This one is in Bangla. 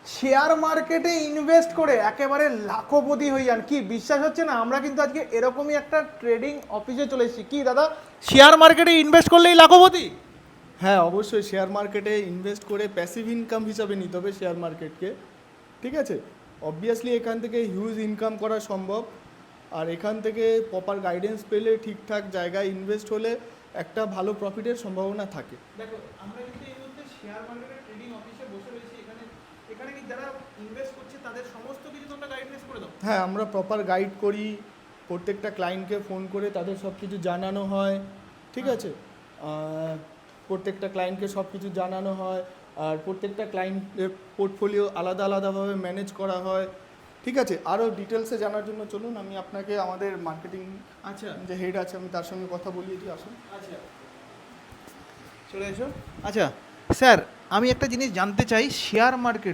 শেয়ার মার্কেটে ইনভেস্ট করে একেবারে লাখপতি হয়ে যান, কি বিশ্বাস হচ্ছে না? আমরা কিন্তু আজকে এরকমই একটা ট্রেডিং অফিসে চলে এসেছি। কি দাদা, শেয়ার মার্কেটে ইনভেস্ট করলেই লাখপতি? হ্যাঁ, অবশ্যই শেয়ার মার্কেটে ইনভেস্ট করে প্যাসিভ ইনকাম হিসাবে নিতে হবে শেয়ার মার্কেটকে। ঠিক আছে, অবভিয়াসলি এখান থেকে হিউজ ইনকাম করা সম্ভব। আর এখান থেকে প্রপার গাইডেন্স পেলে, ঠিকঠাক জায়গায় ইনভেস্ট হলে একটা ভালো প্রফিটের সম্ভাবনা থাকে। দেখো, আমরা কিন্তু এই মুহূর্তে শেয়ার মার্কেটের ট্রেডিং অফিসে বসে রয়েছি। এখানে এখানে কি যারা ইনভেস্ট করছে তাদের সমস্ত কিছু তোমরা গাইডেন্স করে দাও? হ্যাঁ, আমরা প্রপার গাইড করি, প্রত্যেকটা ক্লায়েন্টকে ফোন করে তাদের সব কিছু জানানো হয়। ঠিক আছে, প্রত্যেকটা ক্লায়েন্টকে সব কিছু জানানো হয়। আর প্রত্যেকটা ক্লায়েন্টের পোর্টফোলিও আলাদা আলাদাভাবে ম্যানেজ করা হয়। ঠিক আছে, আরও ডিটেলসে জানার জন্য চলুন আমি আপনাকে আমাদের মার্কেটিং আচ্ছা যে হেড আছে আমি তার সঙ্গে কথা বলিয়ে দিই, আসুন। আচ্ছা, চলে এসো। আচ্ছা স্যার, আমি একটা জিনিস জানতে চাই, শেয়ার মার্কেটে